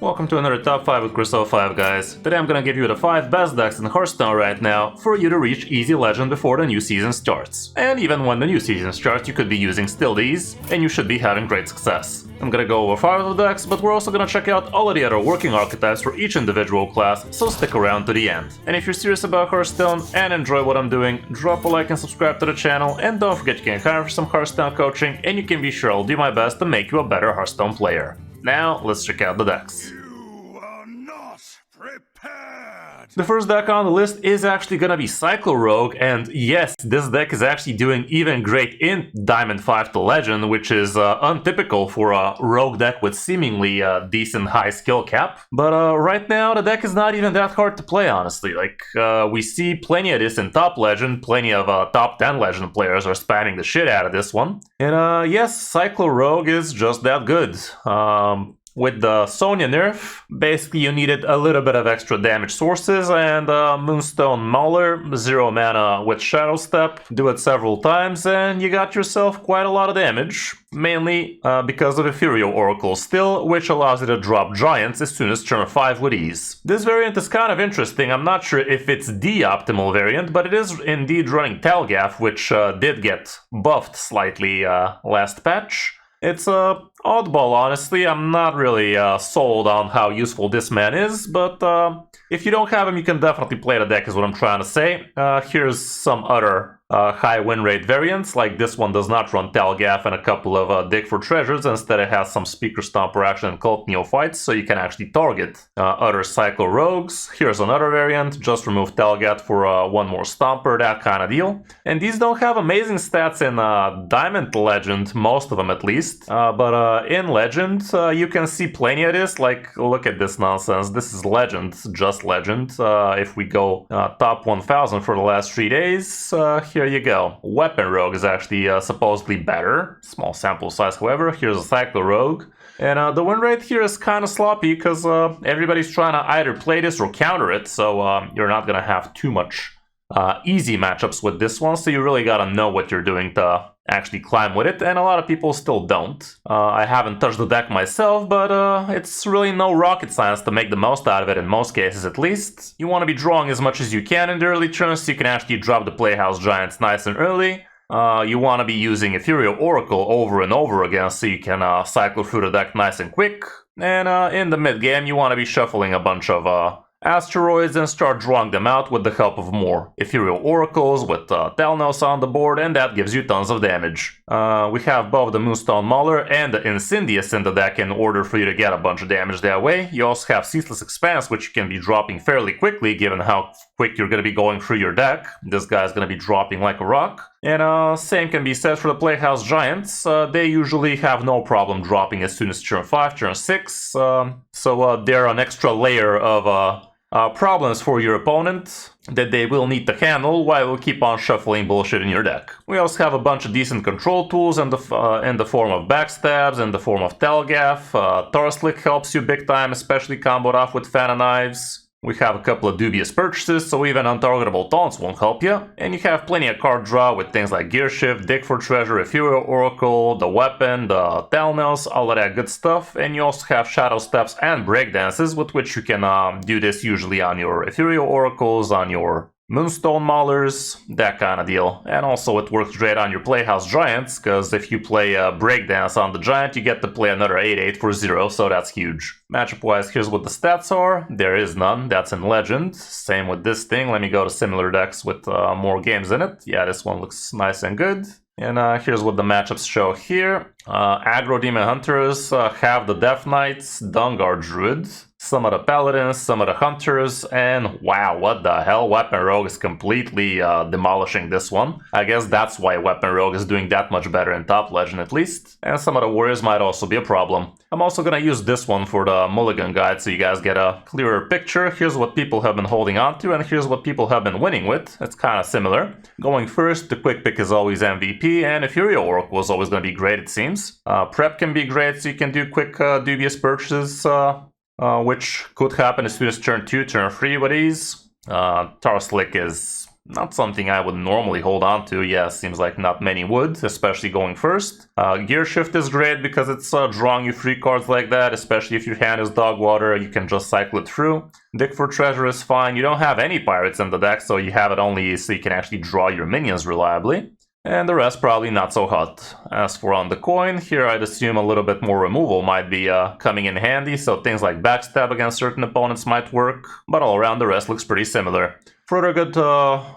Welcome to another top 5 with Kris 05, guys. Today I'm gonna give you the 5 best decks in Hearthstone right now for you to reach easy legend before the new season starts. And even when the new season starts, you could be using still these, and you should be having great success. I'm gonna go over 5 of the decks, but we're also gonna check out all of the other working archetypes for each individual class, so stick around to the end. And if you're serious about Hearthstone and enjoy what I'm doing, drop a like and subscribe to the channel, and don't forget you can hire for some Hearthstone coaching, and you can be sure I'll do my best to make you a better Hearthstone player. Now, let's check out the decks. You are not prepared! The first deck on the list is actually gonna be Cyclo Rogue, and yes, this deck is actually doing even great in Diamond 5 to Legend, which is untypical for a Rogue deck with seemingly decent high skill cap. But right now, the deck is not even that hard to play, honestly. Like, we see plenty of this in top Legend, plenty of top 10 Legend players are spamming the shit out of this one. And yes, Cyclo Rogue is just that good. With the Sonya nerf, basically you needed a little bit of extra damage sources, and Moonstone Mauler, 0 mana with Shadow Step, do it several times and you got yourself quite a lot of damage, mainly because of Ethereal Oracle still, which allows you to drop giants as soon as turn 5 with ease. This variant is kind of interesting. I'm not sure if it's the optimal variant, but it is indeed running Talgaf, which did get buffed slightly last patch. It's oddball, honestly. I'm not really sold on how useful this man is, but if you don't have him, you can definitely play the deck, is what I'm trying to say. Here's some other high win rate variants, like this one does not run Talgaf and a couple of Dig for Treasures. Instead, it has some Speaker Stomper action and Cult Neophytes, so you can actually target other Cyclo Rogues. Here's another variant, just remove Talgaf for one more Stomper, that kind of deal. And these don't have amazing stats in Diamond Legend, most of them at least, but in Legend, you can see plenty of this. Like, look at this nonsense. This is Legend, just Legend. If we go top 1000 for the last 3 days, here you go. Weapon Rogue is actually supposedly better. Small sample size, however. Here's a Cyclo Rogue. And the win rate here is kind of sloppy because everybody's trying to either play this or counter it, so you're not going to have too much easy matchups with this one, so you really got to know what you're doing to actually climb with it, and a lot of people still don't. I haven't touched the deck myself, but it's really no rocket science to make the most out of it, in most cases at least. You want to be drawing as much as you can in the early turns, so you can actually drop the Playhouse Giants nice and early. You want to be using Ethereal Oracle over and over again, so you can cycle through the deck nice and quick. And in the mid game, you want to be shuffling a bunch of asteroids and start drawing them out with the help of more Ethereal Oracles with Telnos on the board, and that gives you tons of damage. We have both the Moonstone Mauler and the Incendious in the deck in order for you to get a bunch of damage that way. You also have Ceaseless Expanse, which you can be dropping fairly quickly given how quick you're going to be going through your deck. This guy's going to be dropping like a rock. And same can be said for the Playhouse Giants. They usually have no problem dropping as soon as turn 5, turn 6. So they're an extra layer of problems for your opponent that they will need to handle while you keep on shuffling bullshit in your deck. We also have a bunch of decent control tools in the form of backstabs, in the form of Talgaf. Tarslick helps you big time, especially comboed off with Fan of Knives. We have a couple of dubious purchases, so even untargetable taunts won't help you. And you have plenty of card draw with things like Gear Shift, Dig for Treasure, Ethereal Oracle, the Weapon, the Telnos, all of that good stuff. And you also have Shadow Steps and Breakdances, with which you can do this usually on your Ethereal Oracles, on your Moonstone Maulers, that kind of deal. And also it works great on your Playhouse Giants, because if you play Breakdance on the Giant, you get to play another 8/8 for 0, so that's huge. Matchup-wise, here's what the stats are. There is none, that's in Legend. Same with this thing. Let me go to similar decks with more games in it. Yeah, this one looks nice and good. And here's what the matchups show here. Aggro Demon Hunters have the Death Knights, Dungar Druid, some of the Paladins, some of the Hunters, and wow, what the hell? Weapon Rogue is completely demolishing this one. I guess that's why Weapon Rogue is doing that much better in top Legend at least. And some of the Warriors might also be a problem. I'm also gonna use this one for the Mulligan guide so you guys get a clearer picture. Here's what people have been holding on to, and here's what people have been winning with. It's kind of similar. Going first, the quick pick is always MVP, and Ethereal Oracle is always gonna be great, it seems. Prep can be great, so you can do quick dubious purchases, which could happen as soon as turn 2, turn 3 with ease. Tarslick is not something I would normally hold on to. Yeah, seems like not many would, especially going first. Gear Shift is great because it's drawing you free cards like that, especially if your hand is dog water, you can just cycle it through. Dig for Treasure is fine. You don't have any pirates in the deck, so you have it only so you can actually draw your minions reliably. And the rest probably not so hot. As for on the coin, here I'd assume a little bit more removal might be coming in handy, so things like Backstab against certain opponents might work, but all around the rest looks pretty similar. For other good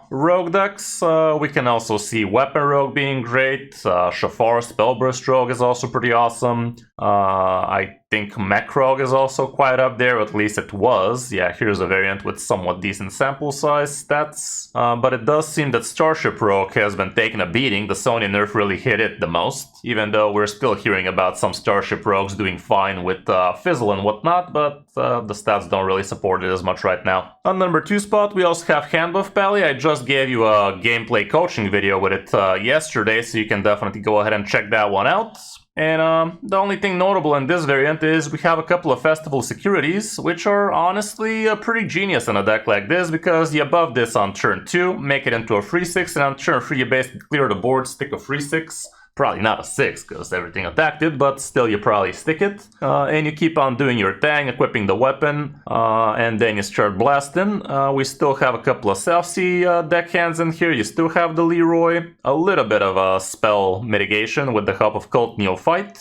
rogue decks, we can also see Weapon Rogue being great. Shafar Spellburst Rogue is also pretty awesome. I think Mech Rogue is also quite up there, at least it was. Yeah, here's a variant with somewhat decent sample size stats. But it does seem that Starship Rogue has been taking a beating. The Sony nerf really hit it the most, even though we're still hearing about some Starship Rogues doing fine with Fizzle and whatnot, but the stats don't really support it as much right now. On number 2 spot, we also have Handbuff Pally. I just gave you a gameplay coaching video with it yesterday, so you can definitely go ahead and check that one out. And the only thing notable in this variant is we have a couple of Festival Securities, which are honestly pretty genius in a deck like this, because you buff this on turn 2, make it into a free 6, and on turn 3 you basically clear the board, stick a free 6. Probably not a 6, because everything attacked it, but still you probably stick it. And you keep on doing your thing, equipping the weapon, and then you start blasting. We still have a couple of Self-See deckhands in here. You still have the Leroy. A little bit of a spell mitigation with the help of Cult Neophyte.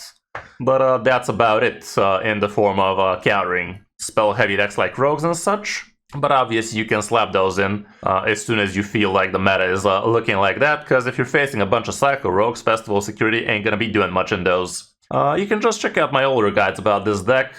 But that's about it in the form of countering spell-heavy decks like Rogues and such. But obviously you can slap those in as soon as you feel like the meta is looking like that, because if you're facing a bunch of Cycle Rogues, Festival Security ain't gonna be doing much in those. You can just check out my older guides about this deck.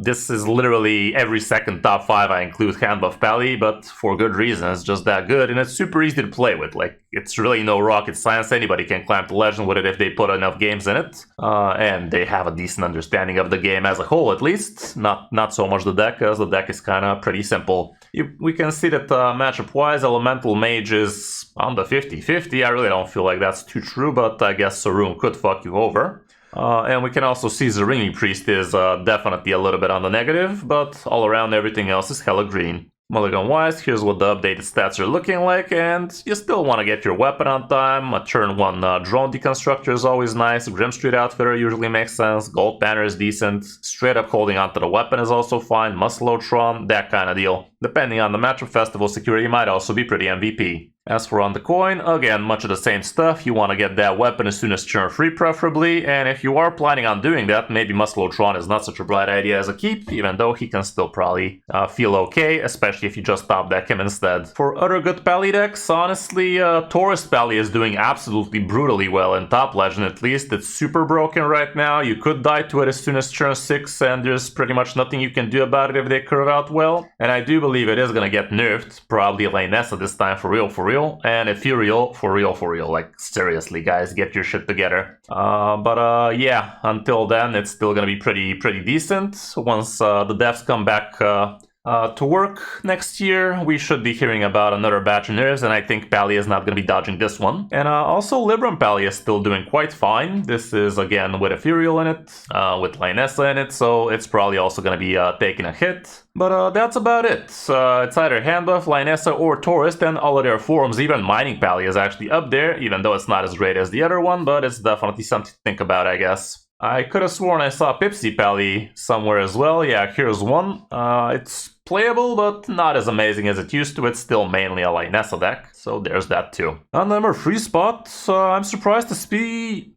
This is literally every second top 5 I include Handbuff Pally, but for good reason. It's just that good, and it's super easy to play with. Like, it's really no rocket science. Anybody can climb to Legend with it if they put enough games in it. And they have a decent understanding of the game as a whole, at least. Not so much the deck, because the deck is kind of pretty simple. We can see that matchup-wise, Elemental Mage is on the 50-50. I really don't feel like that's too true, but I guess Sarum could fuck you over. And we can also see Zarimi Priest is definitely a little bit on the negative, but all around everything else is hella green. Mulligan-wise, here's what the updated stats are looking like, and you still want to get your weapon on time. A turn 1 drone deconstructor is always nice, Grim Street Outfitter usually makes sense, Gold Banner is decent, straight up holding onto the weapon is also fine, Muscle-O-Tron, that kind of deal. Depending on the matchup, Festival Security might also be pretty MVP. As for on the coin, again, much of the same stuff. You want to get that weapon as soon as turn 3 preferably, and if you are planning on doing that, maybe Muscle-O-Tron is not such a bright idea as a keep, even though he can still probably feel okay, especially if you just top deck him instead. For other good Pally decks, honestly, Tourist Pally is doing absolutely brutally well in top Legend at least. It's super broken right now. You could die to it as soon as turn 6, and there's pretty much nothing you can do about it if they curve out well. And I do believe it is gonna get nerfed, probably Lainessa this time for real, and Ethereal for real, like seriously guys, get your shit together. Yeah, until then it's still gonna be pretty decent. Once the devs come back to work next year, we should be hearing about another batch of nerfs, and I think Pally is not going to be dodging this one. And also Libram Pally is still doing quite fine. This is again with Ethereal in it, with Lainessa in it, so it's probably also going to be taking a hit. But that's about it. It's either Handbuff, Lainessa, or Tourist, and all of their forms. Even Mining Pally is actually up there, even though it's not as great as the other one, but it's definitely something to think about, I guess. I could have sworn I saw Pipsy Pally somewhere as well. Yeah, here's one. It's playable, but not as amazing as it used to. It's still mainly a Lainessa deck, so there's that too. On number 3 spot, I'm surprised to see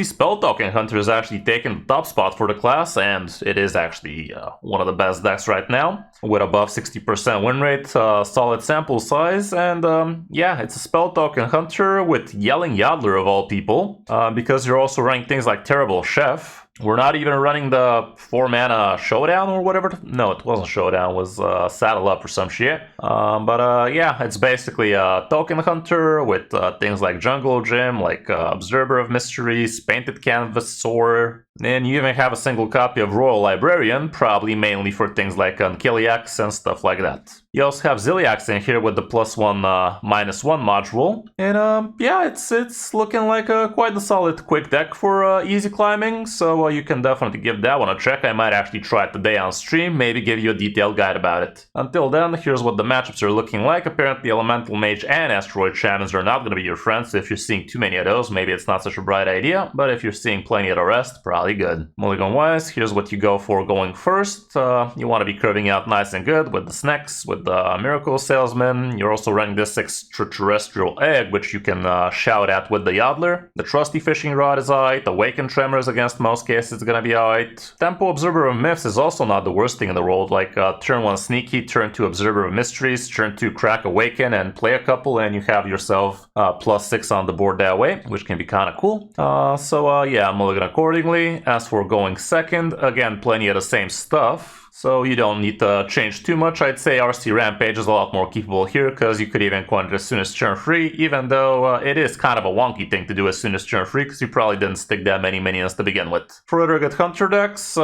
Spell Token Hunters actually taking the top spot for the class, and it is actually one of the best decks right now, with above 60% win rate, solid sample size, and yeah, it's a Spell Token Hunter with Yelling Yoddler of all people, because you're also running things like Terrible Chef. We're not even running the 4-mana Showdown or whatever. No, it wasn't Showdown, it was Saddle Up or some shit. Yeah, it's basically a Token Hunter with things like Jungle Gym, like Observer of Mysteries, Painted Canvas Soar, and you even have a single copy of Royal Librarian, probably mainly for things like Unkiliax and stuff like that. You also have Ziliax in here with the +1, -1 module. And yeah, it's looking like quite a solid quick deck for easy climbing. So so you can definitely give that one a check. I might actually try it today on stream, maybe give you a detailed guide about it. Until then, here's what the matchups are looking like. Apparently Elemental Mage and Asteroid Shamans are not going to be your friends, so if you're seeing too many of those, maybe it's not such a bright idea, but if you're seeing plenty of the rest, probably good. Mulligan-wise, here's what you go for going first. You want to be curving out nice and good with the snacks, with the Miracle Salesman. You're also running this extraterrestrial egg, which you can shout at with the Yoddler. The Trusty Fishing Rod is alright. Awakened Tremors against most cases is gonna be alright. Tempo Observer of Myths is also not the worst thing in the world. Like turn 1 Sneaky, turn 2 Observer of Mysteries, turn 2 Crack Awaken, and play a couple, and you have yourself +6 on the board that way, which can be kind of cool. Yeah, mulligan accordingly. As for going second, again, plenty of the same stuff. So you don't need to change too much. I'd say RC Rampage is a lot more capable here, because you could even coin it as soon as turn 3, even though it is kind of a wonky thing to do as soon as turn 3, because you probably didn't stick that many minions to begin with. For other good Hunter decks,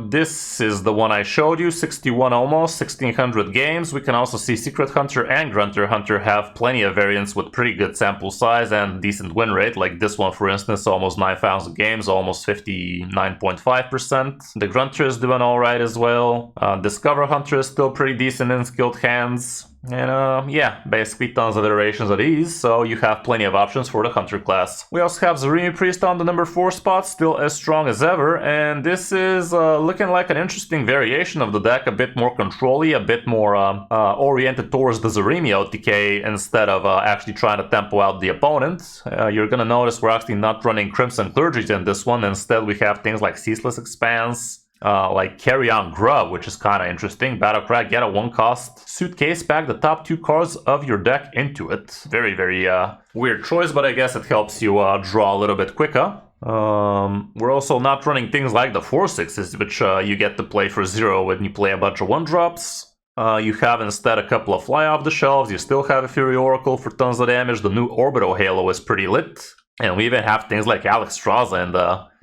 this is the one I showed you, 61 almost, 1600 games. We can also see Secret Hunter and Grunter Hunter have plenty of variants with pretty good sample size and decent win rate, like this one for instance, almost 9,000 games, almost 59.5%. The Grunter is doing alright as well. Discover Hunter is still pretty decent in skilled hands. And yeah, basically tons of iterations of these, so you have plenty of options for the Hunter class. We also have Zarimi Priest on the number 4 spot, still as strong as ever, and this is looking like an interesting variation of the deck, a bit more control-y, a bit more oriented towards the Zarimi OTK instead of actually trying to tempo out the opponent. You're gonna notice we're actually not running Crimson Clergy in this one. Instead we have things like Ceaseless Expanse, like Carry On Grub, which is kind of interesting. Battlecry, get a 1-cost Suitcase, pack the top 2 cards of your deck into it. Very, very weird choice, but I guess it helps you draw a little bit quicker. We're also not running things like the 4/6s, which you get to play for 0 when you play a bunch of 1-drops. You have instead a couple of fly off the shelves. You still have a Fury Oracle for tons of damage. The new Orbital Halo is pretty lit. And we even have things like Alexstrasza and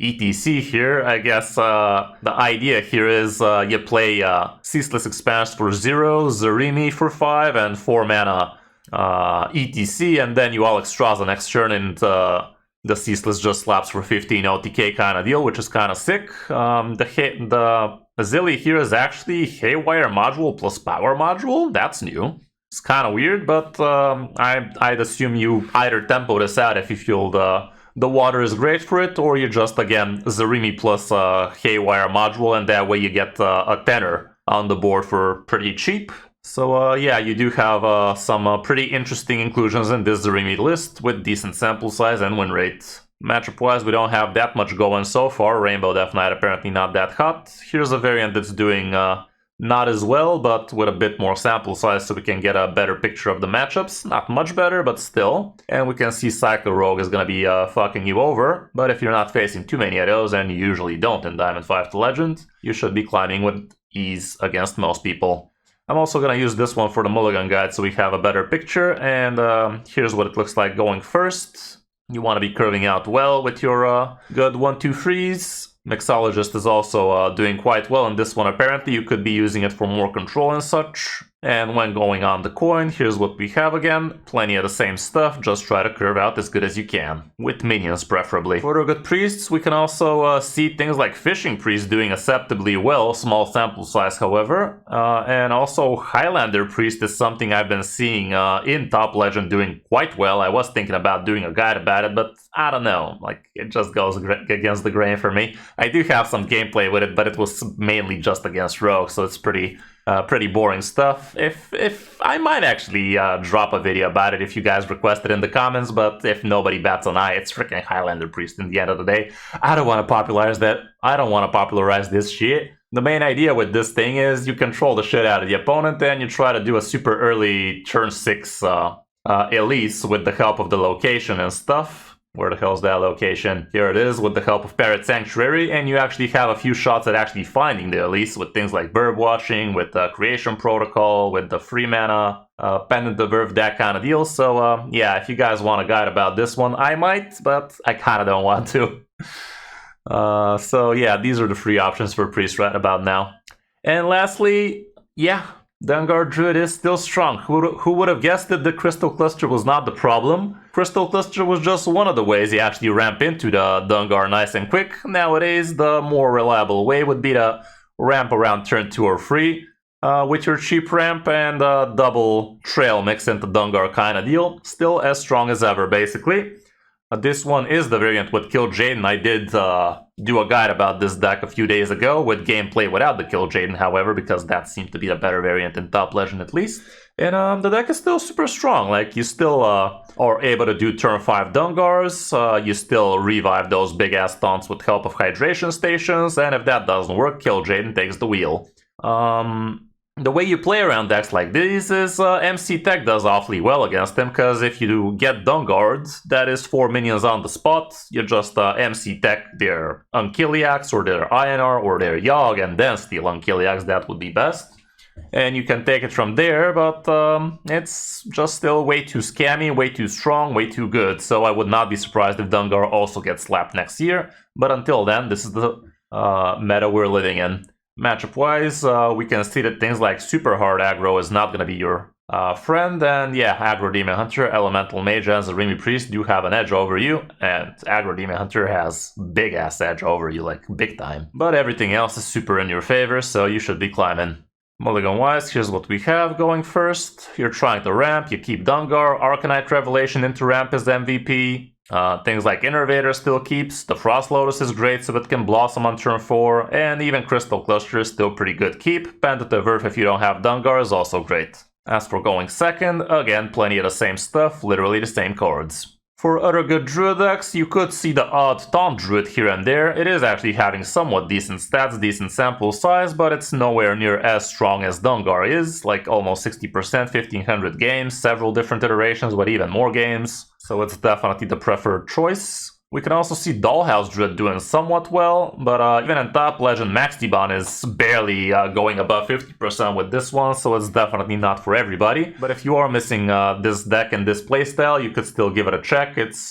ETC here. I guess the idea here is you play Ceaseless Expanse for 0, Zarimi for 5, and 4 mana ETC, and then you Alexstrasza next turn, and the Ceaseless just slaps for 15 OTK kind of deal, which is kind of sick. The Azili here is actually Haywire module plus Power module. That's new. It's kind of weird, but I'd assume you either tempo this out if you feel the water is great for it, or you just, again, Zarimi plus Haywire module, and that way you get a tenner on the board for pretty cheap. So yeah, you do have some pretty interesting inclusions in this Zarimi list with decent sample size and win rate. Matchup-wise, we don't have that much going so far. Rainbow Death Knight apparently not that hot. Here's a variant that's doing not as well, but with a bit more sample size, so we can get a better picture of the matchups. Not much better, but still. And we can see Cycle Rogue is gonna be fucking you over, but if you're not facing too many of those, and you usually don't in Diamond 5 to Legend, you should be climbing with ease against most people. I'm also gonna use this one for the Mulligan guide so we have a better picture, and here's what it looks like going first. You want to be curving out well with your good 1-2 freeze. Mixologist is also doing quite well in this one. Apparently you could be using it for more control and such. And when going on the coin, here's what we have again. Plenty of the same stuff, just try to curve out as good as you can. With minions preferably. For the good priests, we can also see things like Fishing Priest doing acceptably well, small sample size however. And also Highlander Priest is something I've been seeing in Top Legend doing quite well. I was thinking about doing a guide about it, but I don't know. Like, it just goes against the grain for me. I do have some gameplay with it, but it was mainly just against Rogue, so it's pretty boring stuff. If I might actually drop a video about it if you guys request it in the comments, but if nobody bats an eye, it's freaking Highlander Priest in the end of the day. I don't want to popularize that. I don't want to popularize this shit. The main idea with this thing is you control the shit out of the opponent, and you try to do a super early turn 6 Elise with the help of the location and stuff. Where the hell's that location? Here it is, with the help of Parrot Sanctuary, and you actually have a few shots at actually finding the Elise with things like Bird Watching, with the Creation Protocol, with the free mana, Pendant of Earth, that kind of deal. So yeah, if you guys want a guide about this one, I might, but I kind of don't want to. So yeah, these are the free options for Priest right about now. And lastly, yeah, Dengar Druid is still strong. Who would have guessed that the Crystal Cluster was not the problem? Crystal Cluster was just one of the ways you actually ramp into the Dengar nice and quick. Nowadays, the more reliable way would be to ramp around turn 2 or 3 with your cheap ramp and double trail mix into Dengar kind of deal. Still as strong as ever, basically. This one is the variant with Kill Jaden. I did do a guide about this deck a few days ago with gameplay without the Kill Jaden, however, because that seemed to be the better variant in Top Legend at least. And the deck is still super strong. Like, you still are able to do turn 5 Dungars, you still revive those big-ass taunts with help of Hydration Stations, and if that doesn't work, Kill Jaden takes the wheel. The way you play around decks like these is MC Tech does awfully well against them, because if you get Dungards, that is 4 minions on the spot, you just MC Tech their Unkiliacs or their INR or their Yogg and then steal Unkiliacs, that would be best. And you can take it from there, but it's just still way too scammy, way too strong, way too good, so I would not be surprised if Dungar also gets slapped next year, but until then, this is the meta we're living in. Matchup-wise, we can see that things like super hard aggro is not going to be your friend, and yeah, Aggro Demon Hunter, Elemental Mage, and Zarimi Priest do have an edge over you, and Aggro Demon Hunter has big-ass edge over you, like, big time. But everything else is super in your favor, so you should be climbing. Mulligan-wise, here's what we have going first. You're trying to ramp, you keep Dungar, Arcanite Revelation into ramp is MVP. Things like Innervator still keeps, the Frost Lotus is great so it can blossom on turn 4, and even Crystal Cluster is still pretty good keep. Pentative Earth if you don't have Dungar is also great. As for going second, again plenty of the same stuff, literally the same cards. For other good Druid decks, you could see the odd Taunt Druid here and there. It is actually having somewhat decent stats, decent sample size, but it's nowhere near as strong as Dungar is, like almost 60%, 1500 games, several different iterations with even more games, so it's definitely the preferred choice. We can also see Dollhouse Druid doing somewhat well, but even in Top Legend, Max Debon is barely going above 50% with this one, so it's definitely not for everybody. But if you are missing this deck and this playstyle, you could still give it a check. It's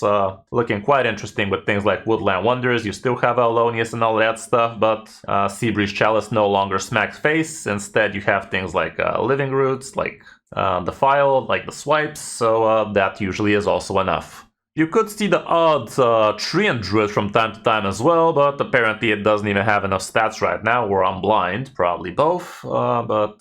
looking quite interesting with things like Woodland Wonders. You still have Alonius and all that stuff, but Seabreeze Chalice no longer smacks face. Instead, you have things like Living Roots, like the File, like the Swipes, so that usually is also enough. You could see the odd Treant Druid from time to time as well, but apparently it doesn't even have enough stats right now, or I'm blind, probably both, but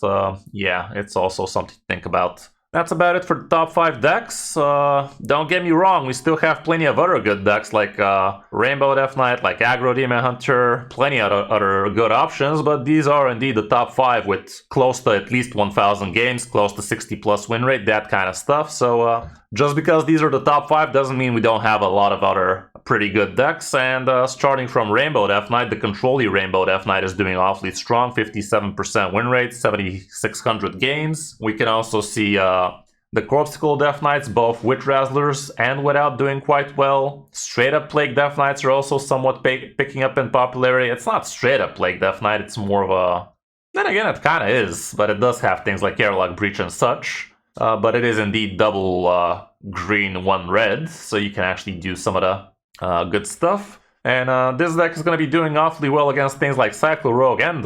yeah, it's also something to think about. That's about it for the top 5 decks. Don't get me wrong, we still have plenty of other good decks like Rainbow Death Knight, like Aggro Demon Hunter, plenty of other good options, but these are indeed the top 5 with close to at least 1000 games, close to 60 plus win rate, that kind of stuff. So just because these are the top 5 doesn't mean we don't have a lot of other pretty good decks, and starting from Rainbow Death Knight, the Control-y Rainbow Death Knight is doing awfully strong, 57% win rate, 7600 games. We can also see the Corpsicle Death Knights, both with Razzlers and without, doing quite well. Straight up Plague Death Knights are also somewhat picking up in popularity. It's not straight up Plague Death Knight, it's more of a... Then again, it kind of is, but it does have things like Airlock Breach and such. But it is indeed double green, 1 red, so you can actually do some of the good stuff. And this deck is going to be doing awfully well against things like Cyclo Rogue and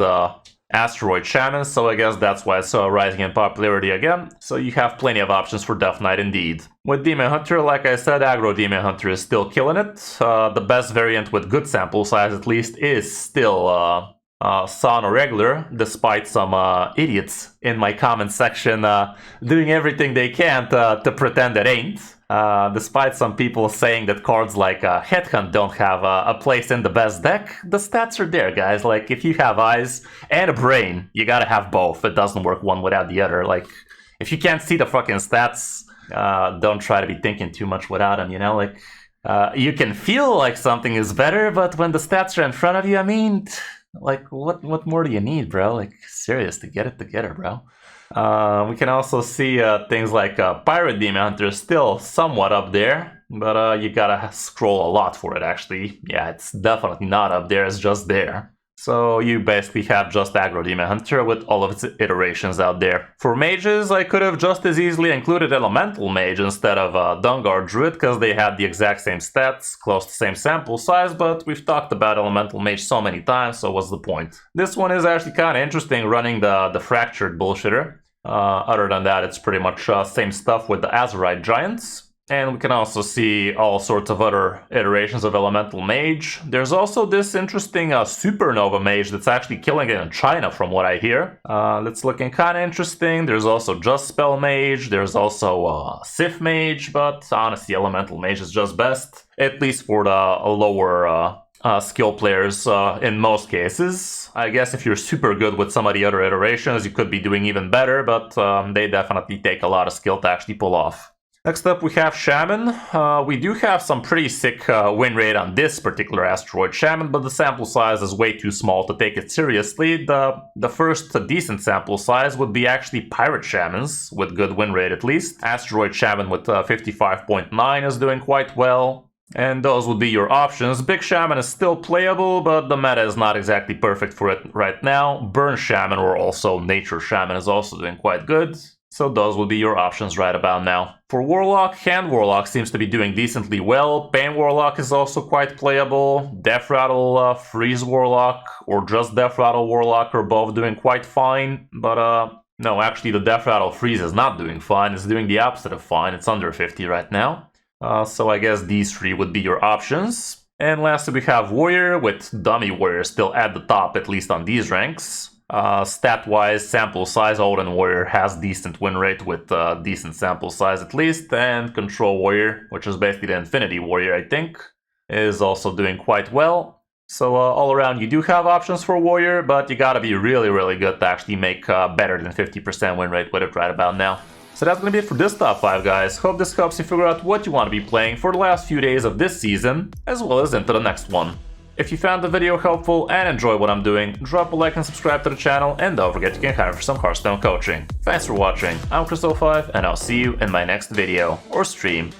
Asteroid Shaman, so I guess that's why it's rising in popularity again. So you have plenty of options for Death Knight indeed. With Demon Hunter, like I said, Aggro Demon Hunter is still killing it. The best variant with good sample size at least is still Son Regular, despite some idiots in my comment section doing everything they can to pretend it ain't. Despite some people saying that cards like Headhunt don't have a place in the best deck, the stats are there, guys. Like, if you have eyes and a brain, you gotta have both. It doesn't work one without the other. Like, if you can't see the fucking stats, don't try to be thinking too much without them, you know? Like, you can feel like something is better, but when the stats are in front of you, I mean, like, what more do you need, bro? Like, seriously, get it together, bro. We can also see things like Pirate Demon Hunter is still somewhat up there, but you gotta scroll a lot for it, actually. Yeah, it's definitely not up there, it's just there. So you basically have just Aggro Demon Hunter with all of its iterations out there. For mages, I could have just as easily included Elemental Mage instead of Dungar Druid, because they had the exact same stats, close to the same sample size, but we've talked about Elemental Mage so many times, so what's the point? This one is actually kind of interesting, running the Fractured Bullshitter. Other than that, it's pretty much same stuff with the Azurite Giants. And we can also see all sorts of other iterations of Elemental Mage. There's also this interesting Supernova Mage that's actually killing it in China from what I hear. That's looking kind of interesting. There's also Just Spell Mage. There's also Sith Mage, but honestly Elemental Mage is just best. At least for the lower skill players in most cases. I guess if you're super good with some of the other iterations, you could be doing even better, but they definitely take a lot of skill to actually pull off. Next up we have Shaman. We do have some pretty sick win rate on this particular Asteroid Shaman, but the sample size is way too small to take it seriously. The first decent sample size would be actually Pirate Shamans, with good win rate at least. Asteroid Shaman with 55.9 is doing quite well. And those would be your options. Big Shaman is still playable, but the meta is not exactly perfect for it right now. Burn Shaman or also Nature Shaman is also doing quite good. So those would be your options right about now. For Warlock, Hand Warlock seems to be doing decently well. Pain Warlock is also quite playable. Death Rattle, Freeze Warlock, or just Death Rattle Warlock are both doing quite fine. But no, actually the Death Rattle Freeze is not doing fine. It's doing the opposite of fine. It's under 50 right now. So I guess these three would be your options. And lastly we have Warrior, with Dummy Warrior still at the top, at least on these ranks. Stat-wise, sample size, Odin Warrior has decent win rate with decent sample size at least, and Control Warrior, which is basically the Infinity Warrior I think, is also doing quite well. So all around you do have options for Warrior, but you gotta be really good to actually make better than 50% win rate with it right about now. So that's gonna be it for this top 5 guys. Hope this helps you figure out what you want to be playing for the last few days of this season, as well as into the next one. If you found the video helpful and enjoy what I'm doing, drop a like and subscribe to the channel, and don't forget you can hire for some Hearthstone coaching. Thanks for watching, I'm Kris05, and I'll see you in my next video or stream.